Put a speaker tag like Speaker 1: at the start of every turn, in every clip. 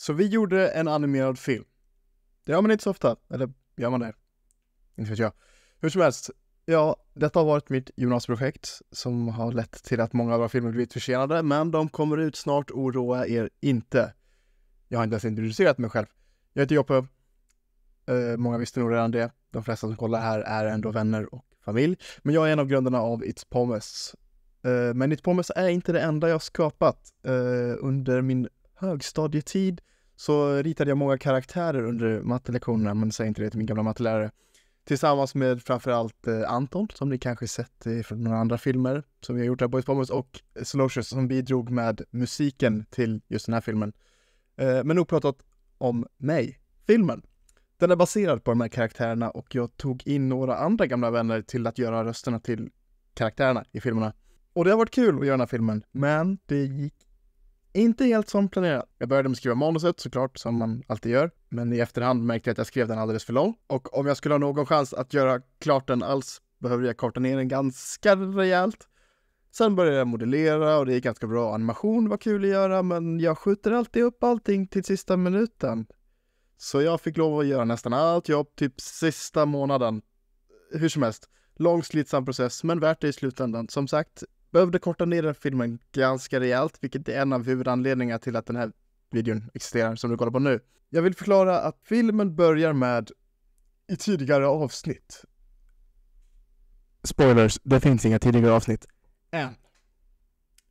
Speaker 1: Så vi gjorde en animerad film. Det gör man inte så ofta. Eller gör man det? Inte vet jag. Hur som helst. Ja, detta har varit mitt gymnasieprojekt som har lett till att många av våra filmer blivit försenade. Men de kommer ut snart, oroa er inte. Jag har inte ens introducerat mig själv. Jag heter Joppe. Många visste nog redan det. De flesta som kollar här är ändå vänner och familj. Men jag är en av grundarna av It's Pommes. Men It's Pommes är inte det enda jag skapat. Under min högstadietid så ritade jag många karaktärer under mattelektionerna, men säger inte det till min gamla mattelärare. Tillsammans med framförallt Anton, som ni kanske sett från några andra filmer som vi har gjort här på It's Pommes, och Slocious som bidrog med musiken till just den här filmen. Men nog pratat om mig, filmen. Den är baserad på de här karaktärerna och jag tog in några andra gamla vänner till att göra rösterna till karaktärerna i filmerna. Och det har varit kul att göra den här filmen, men det gick inte helt som planerat. Jag började med att skriva manuset såklart, som man alltid gör. Men i efterhand märkte jag att jag skrev den alldeles för lång. Och om jag skulle ha någon chans att göra klart den alls behövde jag korta ner den ganska rejält. Sen började jag modellera och det gick ganska bra. Animation var kul att göra, men jag skjuter alltid upp allting till sista minuten. Så jag fick lov att göra nästan allt jobb typ sista månaden. Hur som helst. Lång slitsam process, men värt det i slutändan. Som sagt, behövde korta ner den filmen ganska rejält, vilket är en av huvudanledningarna till att den här videon existerar som du kollar på nu. Jag vill förklara att filmen börjar med i tidigare avsnitt. Spoilers, det finns inga tidigare avsnitt än.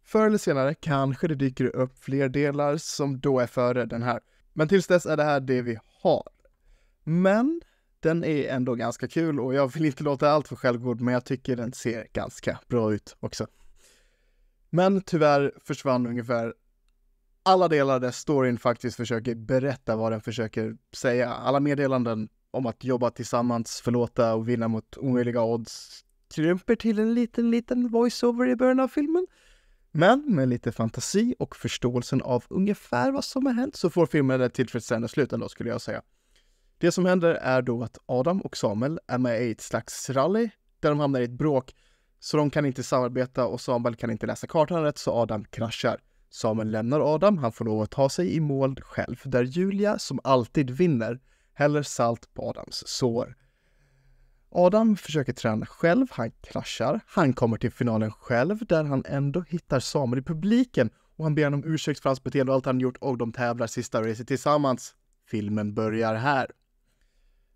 Speaker 1: Förr eller senare kanske det dyker upp fler delar som då är före den här. Men tills dess är det här det vi har. Men den är ändå ganska kul och jag vill inte låta allt för självgod, men jag tycker den ser ganska bra ut också. Men tyvärr försvann ungefär alla delar där storyn faktiskt försöker berätta vad den försöker säga. Alla meddelanden om att jobba tillsammans, förlåta och vinna mot omöjliga odds krymper till en liten voiceover i början av filmen. Men med lite fantasi och förståelsen av ungefär vad som har hänt så får filmen ett tillfredsställande slut ändå, skulle jag säga. Det som händer är då att Adam och Samuel är med i ett slags rally där de hamnar i ett bråk, så de kan inte samarbeta och Samuel kan inte läsa kartan rätt, så Adam kraschar. Samuel lämnar Adam, han får lov att ta sig i mål själv, där Julia, som alltid vinner, häller salt på Adams sår. Adam försöker träna själv, han kraschar, han kommer till finalen själv där han ändå hittar Samuel i publiken och han ber honom om ursäkt för hans beteende och allt han gjort och de tävlar sista racet tillsammans. Filmen börjar här.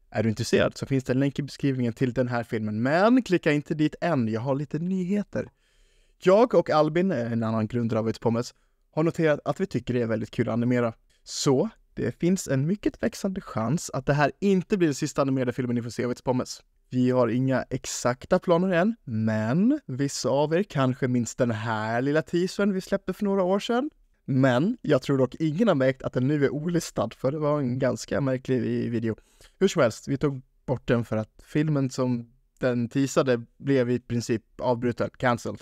Speaker 1: Är du intresserad så finns det en länk i beskrivningen till den här filmen, men klicka inte dit än, jag har lite nyheter. Jag och Albin, en annan grundare av It's Pommes, har noterat att vi tycker det är väldigt kul att animera. Så det finns en mycket växande chans att det här inte blir den sista animerade filmen ni får se av It's Pommes. Vi har inga exakta planer än, men vissa av er kanske minns den här lilla teasern vi släppte för några år sedan. Men jag tror dock ingen har märkt att den nu är olistad, för det var en ganska märklig video. Hur som helst, vi tog bort den för att filmen som den teasade blev i princip avbruten, cancelled.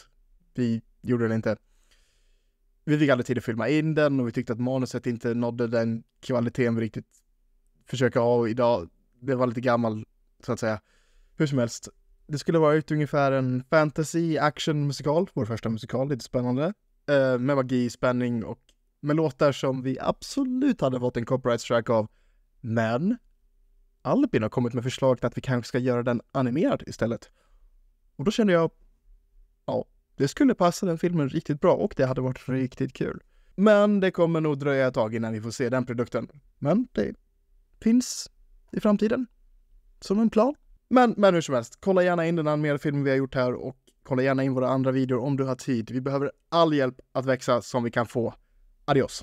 Speaker 1: Vi gjorde det inte. Vi fick aldrig tid att filma in den och vi tyckte att manuset inte nådde den kvaliteten vi riktigt försöker ha idag. Det var lite gammal, så att säga. Hur som helst, det skulle vara ut ungefär en fantasy-action-musikal, vår första musikal, lite spännande. Med magi, spänning och med låtar som vi absolut hade fått en copyright strike av. Men Albin har kommit med förslaget att vi kanske ska göra den animerad istället. Och då kände jag, ja, det skulle passa den filmen riktigt bra och det hade varit riktigt kul. Men det kommer nog dröja ett tag innan vi får se den produkten. Men det finns i framtiden som en plan. Men hur som helst, kolla gärna in den animerade filmen vi har gjort här och kolla gärna in våra andra videor om du har tid. Vi behöver all hjälp att växa som vi kan få. Adios!